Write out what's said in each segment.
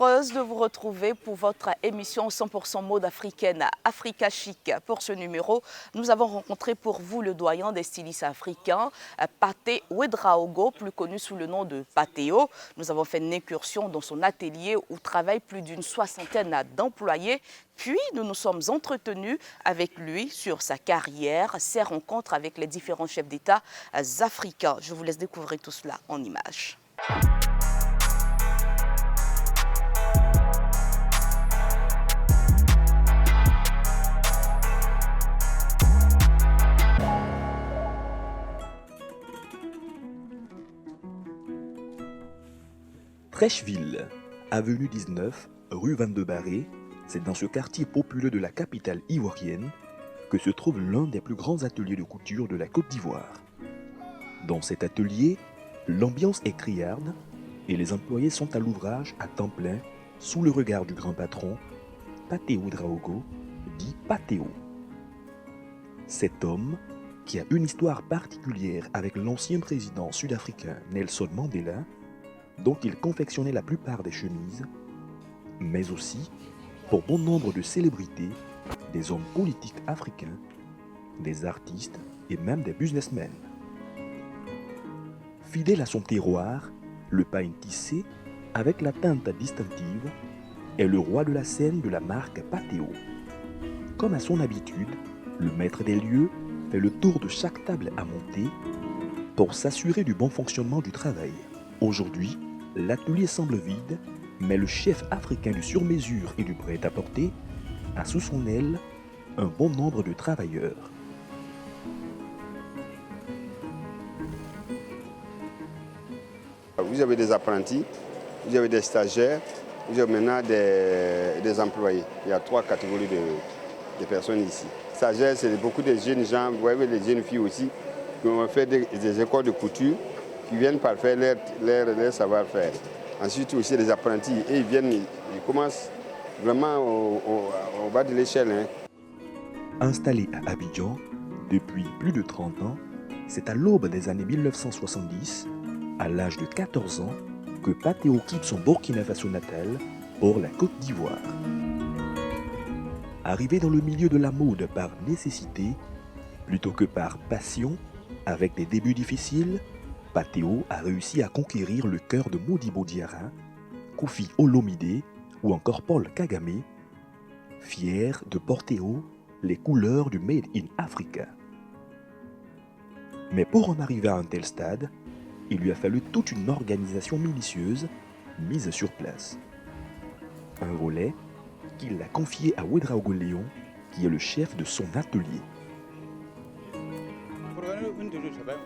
heureuse de vous retrouver pour votre émission 100% mode africaine Africa Chic. Pour ce numéro, nous avons rencontré pour vous le doyen des stylistes africains, Pathé Ouedraogo, plus connu sous le nom de Pathéo. Nous avons fait une incursion dans son atelier où travaillent plus d'une soixantaine d'employés. Puis, nous nous sommes entretenus avec lui sur sa carrière, ses rencontres avec les différents chefs d'État africains. Je vous laisse découvrir tout cela en images. Trècheville, avenue 19, rue 22 Barré, c'est dans ce quartier populeux de la capitale ivoirienne que se trouve l'un des plus grands ateliers de couture de la Côte d'Ivoire. Dans cet atelier, l'ambiance est criarde et les employés sont à l'ouvrage à temps plein sous le regard du grand patron, Pathé Ouedraogo, dit Pathéo. Cet homme, qui a une histoire particulière avec l'ancien président sud-africain Nelson Mandela, dont il confectionnait la plupart des chemises, mais aussi pour bon nombre de célébrités, des hommes politiques africains, des artistes et même des businessmen. Fidèle à son terroir, le pain tissé, avec la teinte distinctive, est le roi de la scène de la marque Pathéo. Comme à son habitude, le maître des lieux fait le tour de chaque table à monter pour s'assurer du bon fonctionnement du travail. Aujourd'hui, l'atelier semble vide, mais le chef africain du sur-mesure et du prêt-à-porter a sous son aile un bon nombre de travailleurs. Vous avez des apprentis, vous avez des stagiaires, vous avez maintenant des employés. Il y a 3 catégories de personnes ici. Stagiaires, c'est beaucoup de jeunes gens, vous voyez les jeunes filles aussi, qui ont fait des écoles de couture, qui viennent parfaire leur savoir-faire. Ensuite aussi les apprentis, et ils commencent vraiment au bas de l'échelle. Installé à Abidjan depuis plus de 30 ans, c'est à l'aube des années 1970, à l'âge de 14 ans, que Pathéo quitte son Burkina Faso natal pour la Côte d'Ivoire. Arrivé dans le milieu de la mode par nécessité, plutôt que par passion, avec des débuts difficiles, Pathéo a réussi à conquérir le cœur de Modibo Diarra, Koufi Olomide ou encore Paul Kagame, fiers de porter haut les couleurs du Made in Africa. Mais pour en arriver à un tel stade, il lui a fallu toute une organisation minutieuse mise sur place. Un volet qu'il a confié à Ouedraogo Léon, qui est le chef de son atelier.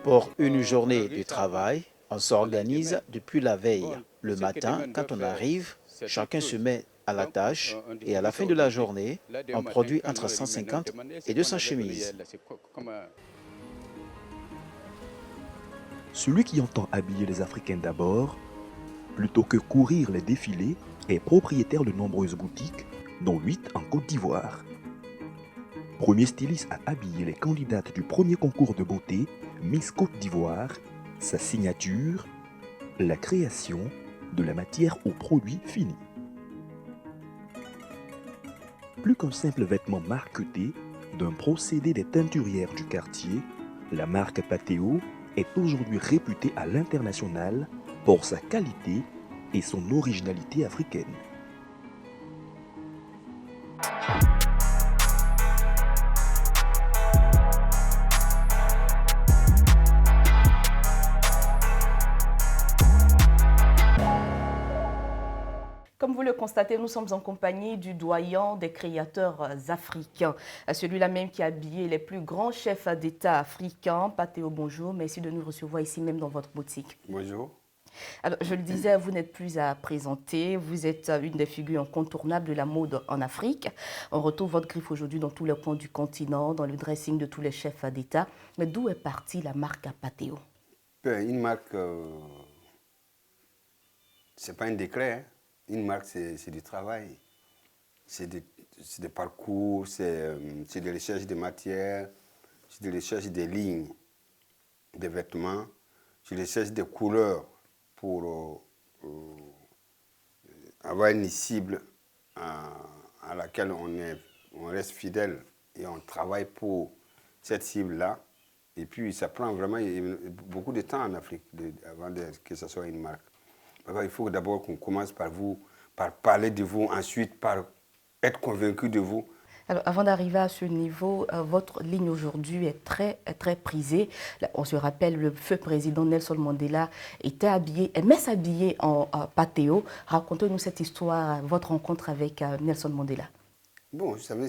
Pour une journée de travail, on s'organise depuis la veille. Le matin, quand on arrive, chacun se met à la tâche et à la fin de la journée, on produit entre 150 et 200 chemises. Celui qui entend habiller les Africains d'abord, plutôt que courir les défilés, est propriétaire de nombreuses boutiques, dont 8 en Côte d'Ivoire. Premier styliste à habiller les candidates du premier concours de beauté Miss Côte d'Ivoire, sa signature, la création de la matière aux produits finis. Plus qu'un simple vêtement marqueté d'un procédé des teinturières du quartier, la marque Pathéo est aujourd'hui réputée à l'international pour sa qualité et son originalité africaine. Comme vous le constatez, nous sommes en compagnie du doyen des créateurs africains, celui-là même qui a habillé les plus grands chefs d'État africains. Pathéo, bonjour, merci de nous recevoir ici même dans votre boutique. Bonjour. Alors, je le disais, vous n'êtes plus à présenter, vous êtes une des figures incontournables de la mode en Afrique. On retrouve votre griffe aujourd'hui dans tous les coins du continent, dans le dressing de tous les chefs d'État. Mais d'où est partie la marque Pathéo? Une marque, c'est pas un décret. Hein. Une marque, c'est du travail. C'est des parcours, c'est des recherches de matières, c'est des recherches des lignes, des vêtements, c'est des recherches des couleurs pour avoir une cible à laquelle on reste fidèle et on travaille pour cette cible-là. Et puis, ça prend vraiment beaucoup de temps en Afrique avant que ce soit une marque. Il faut d'abord qu'on commence par parler de vous, ensuite par être convaincu de vous. Alors, avant d'arriver à ce niveau, votre ligne aujourd'hui est très prisée. Là, on se rappelle, le feu président Nelson Mandela aimait s'habiller en patéo. Racontez-nous cette histoire, votre rencontre avec Nelson Mandela. Bon, vous savez,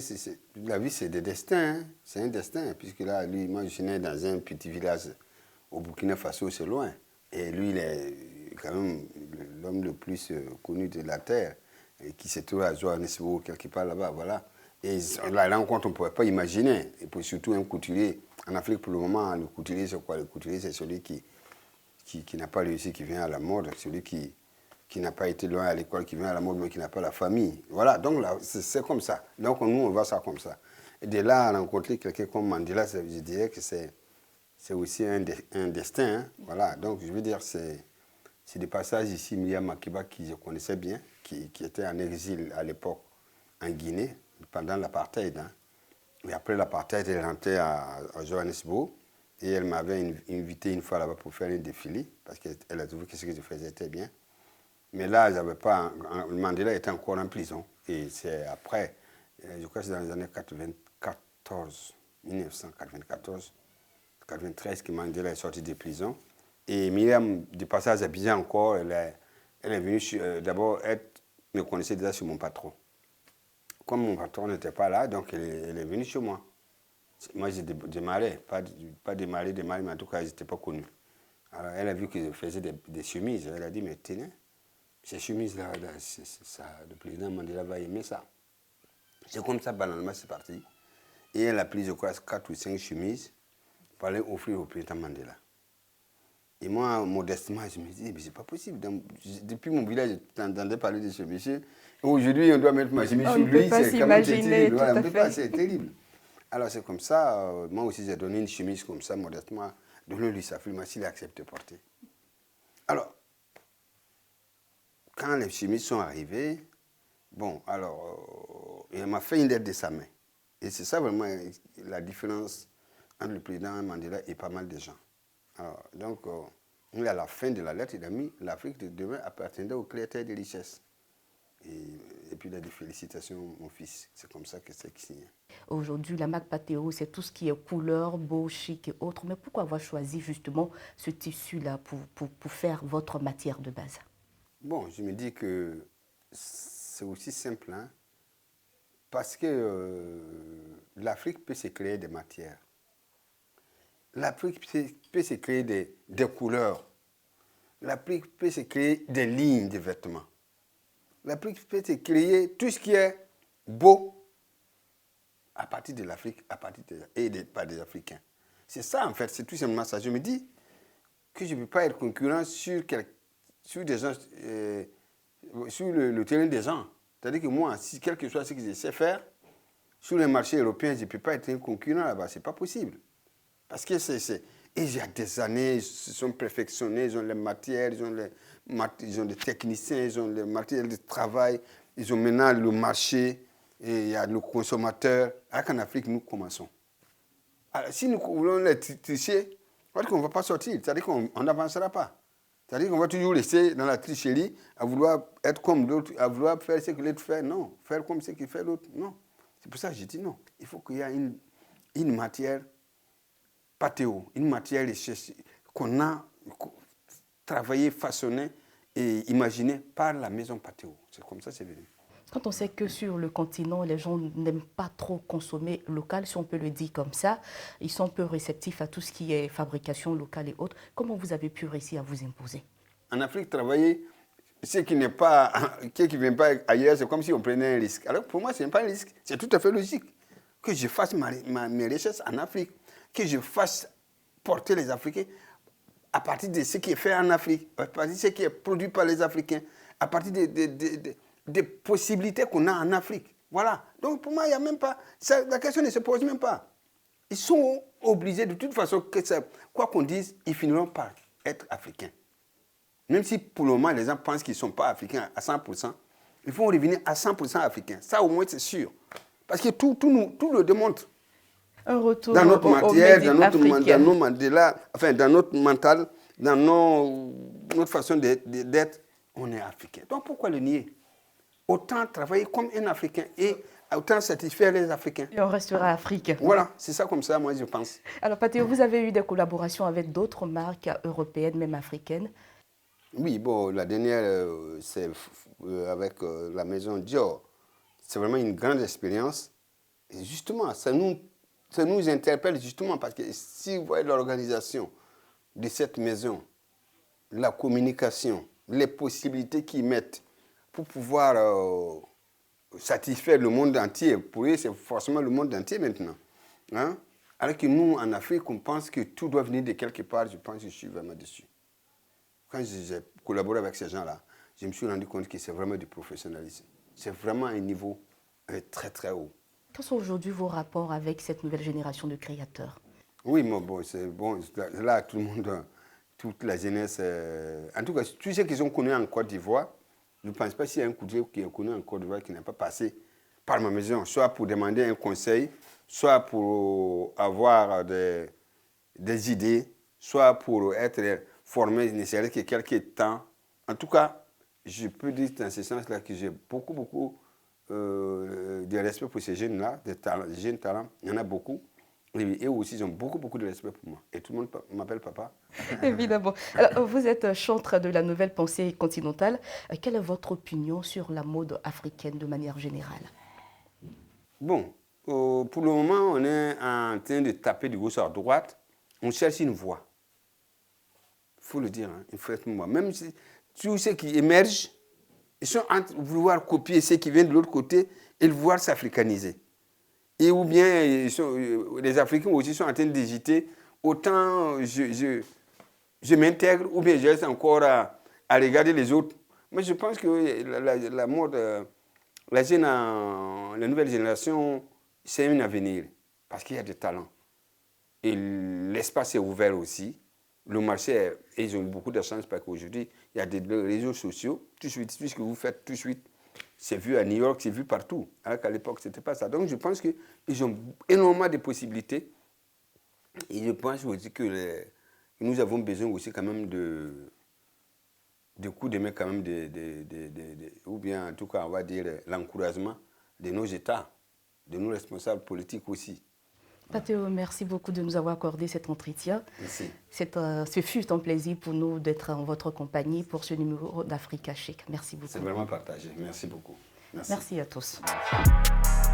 la vie, c'est des destins. Hein. C'est un destin, puisque là, lui, moi, je suis né dans un petit village au Burkina Faso, c'est loin. Et lui, il est quand même l'homme le plus connu de la Terre, et qui se trouve à Johannesburg, quelque part là-bas, voilà. Et la rencontre, on ne pouvait pas imaginer. Et puis surtout un couturier. En Afrique, pour le moment, le couturier, c'est quoi? Le couturier, c'est celui qui n'a pas réussi, qui vient à la mode, celui qui n'a pas été loin à l'école, qui vient à la mode, mais qui n'a pas la famille. Voilà, donc là, c'est comme ça. Donc nous, on voit ça comme ça. Et de là, à rencontrer quelqu'un comme Mandela, je dirais que c'est aussi un destin. Hein. Voilà, donc je veux dire, c'est des passages ici, Miriam Makeba, qui je connaissais bien, qui était en exil à l'époque en Guinée, pendant l'apartheid. Hein. Et après l'apartheid, elle rentrait à Johannesburg et elle m'avait invité une fois là-bas pour faire un défilé parce qu'elle a trouvé que ce que je faisais était bien. Mais là, j'avais pas. Mandela était encore en prison. Et c'est après, je crois que c'est dans les années 1994, 93 que Mandela est sorti de prison. Et Myriam, du passage à Abidjan encore, elle est venue d'abord, elle me connaissait déjà sur mon patron. Comme mon patron n'était pas là, donc elle est venue chez moi. Moi, j'ai démarré, pas démarré, mais en tout cas, je n'étais pas connu. Alors, elle a vu que je faisais des chemises. Elle a dit, mais tenez, ces chemises-là, le président Mandela va aimer ça. C'est comme ça, banalement, c'est parti. Et elle a pris, je crois, 4 ou 5 chemises pour aller offrir au président Mandela. Et moi, modestement, je me dis, mais c'est pas possible. Depuis mon village, j'entendais parler de ce monsieur. Aujourd'hui, on doit mettre ma chemise sur lui. C'est quand même terrible. Voilà, c'est terrible. Alors, c'est comme ça. Moi aussi, j'ai donné une chemise comme ça, modestement. Donné-lui sa firme, s'il accepte de porter. Alors, quand les chemises sont arrivées, bon, alors, il m'a fait une lettre de sa main. Et c'est ça vraiment la différence entre le président Mandela et pas mal de gens. Alors, donc, à la fin de la lettre, il a mis l'Afrique de demain appartenait aux créateurs de richesses. Et puis il a dit félicitations, mon fils. C'est comme ça que c'est signé. Aujourd'hui, la marque Patéo, c'est tout ce qui est couleur, beau, chic et autres. Mais pourquoi avoir choisi justement ce tissu-là pour faire votre matière de base? Bon, je me dis que c'est aussi simple, hein, parce que l'Afrique peut se créer des matières. L'Afrique peut se créer des couleurs. L'Afrique peut se créer des lignes de vêtements. L'Afrique peut se créer tout ce qui est beau à partir de l'Afrique, par des Africains. C'est ça, en fait, c'est tout simplement ça. Je me dis que je ne peux pas être concurrent sur des gens, sur le terrain des gens. C'est-à-dire que moi, quel que soit ce que je sais faire, sur les marchés européens, je ne peux pas être un concurrent là-bas. Ce n'est pas possible. Parce que il y a des années, ils se sont perfectionnés, ils ont les matières, ils ont des techniciens, ils ont les matériels de travail, ils ont maintenant le marché, et il y a le consommateur. Alors qu'en Afrique, nous commençons. Alors, si nous voulons les tricher, on ne va pas sortir, c'est-à-dire qu'on n'avancera pas. C'est-à-dire qu'on va toujours rester dans la tricherie, à vouloir être comme l'autre, à vouloir faire ce que l'autre fait. Non, faire comme ce qu'il fait l'autre, non. C'est pour ça que j'ai dit non. Il faut qu'il y ait une matière Patéo, une matière qu'on a travaillé, façonné et imaginé par la maison Patéo. C'est comme ça que c'est venu. Quand on sait que sur le continent, les gens n'aiment pas trop consommer local, si on peut le dire comme ça, ils sont peu réceptifs à tout ce qui est fabrication locale et autres. Comment vous avez pu réussir à vous imposer? En Afrique, travailler, ce qui n'est pas, qui ne vient pas ailleurs, c'est comme si on prenait un risque. Alors pour moi, ce n'est pas un risque, c'est tout à fait logique que je fasse mes richesses en Afrique, que je fasse porter les Africains à partir de ce qui est fait en Afrique, à partir de ce qui est produit par les Africains, à partir des possibilités qu'on a en Afrique. Voilà. Donc pour moi, il n'y a même pas... la question ne se pose même pas. Ils sont obligés, de toute façon, quoi qu'on dise, ils finiront par être africains. Même si pour le moment, les gens pensent qu'ils ne sont pas africains à 100%, Il faut revenir à 100% africain. Ça, au moins, c'est sûr. Parce que tout le démontre. Un retour dans notre au matière, Made in Africa. dans notre mental, dans notre façon d'être, on est africain. Donc pourquoi le nier? Autant travailler comme un Africain et autant satisfaire les Africains. Et on restera africain. Voilà, c'est ça comme ça, moi, je pense. Alors, Pathé, vous avez eu des collaborations avec d'autres marques européennes, même africaines? Oui, bon, la dernière, c'est avec la maison Dior. C'est vraiment une grande expérience. Et justement, ça nous interpelle justement parce que si vous voyez l'organisation de cette maison, la communication, les possibilités qu'ils mettent pour pouvoir satisfaire le monde entier. Pour eux, c'est forcément le monde entier maintenant. Hein? Alors que nous, en Afrique, on pense que tout doit venir de quelque part. Je pense que je suis vraiment dessus. Quand j'ai collaboré avec ces gens-là, je me suis rendu compte que c'est vraiment du professionnalisme. C'est vraiment un niveau très, très haut. Quels sont aujourd'hui vos rapports avec cette nouvelle génération de créateurs? Oui, mais bon, c'est bon. Là, tout le monde, toute la jeunesse, en tout cas, tous ceux qui sont connus en Côte d'Ivoire, je ne pense pas s'il y a un cousin qui est connu en Côte d'Ivoire qui n'est pas passé par ma maison, soit pour demander un conseil, soit pour avoir des idées, soit pour être formé, ne serait-ce que quelques temps. En tout cas, je peux dire dans ce sens-là que j'ai beaucoup de respect pour ces jeunes-là, des jeunes talents. Il y en a beaucoup. Et eux aussi, ils ont beaucoup de respect pour moi. Et tout le monde m'appelle papa. Évidemment. Alors, vous êtes chantre de la nouvelle pensée continentale. Quelle est votre opinion sur la mode africaine de manière générale? Bon, pour le moment, on est en train de taper de gauche à droite. On cherche une voie. Il faut le dire, hein, il faut être moi. Même si tous ceux qui émergent, ils sont en train de vouloir copier ceux qui viennent de l'autre côté et de vouloir s'africaniser. Et ou bien les Africains aussi sont en train d'hésiter. Autant je m'intègre ou bien je reste encore à regarder les autres. Mais je pense que la mode, la nouvelle génération, c'est un avenir. Parce qu'il y a des talents. Et l'espace est ouvert aussi. Le marché, ils ont beaucoup de chance parce qu'aujourd'hui, il y a des réseaux sociaux. Tout de suite, tout ce que vous faites tout de suite, c'est vu à New York, c'est vu partout. Alors qu'à l'époque, ce n'était pas ça. Donc, je pense qu'ils ont énormément de possibilités. Et je pense aussi que nous avons besoin aussi quand même de coups de main quand même, ou bien en tout cas, on va dire, l'encouragement de nos États, de nos responsables politiques aussi. Pathéo, merci beaucoup de nous avoir accordé cet entretien. Merci. Ce fut un plaisir pour nous d'être en votre compagnie pour ce numéro d'Africa Chic. Merci beaucoup. C'est vraiment partagé. Merci beaucoup. Merci à tous. Merci.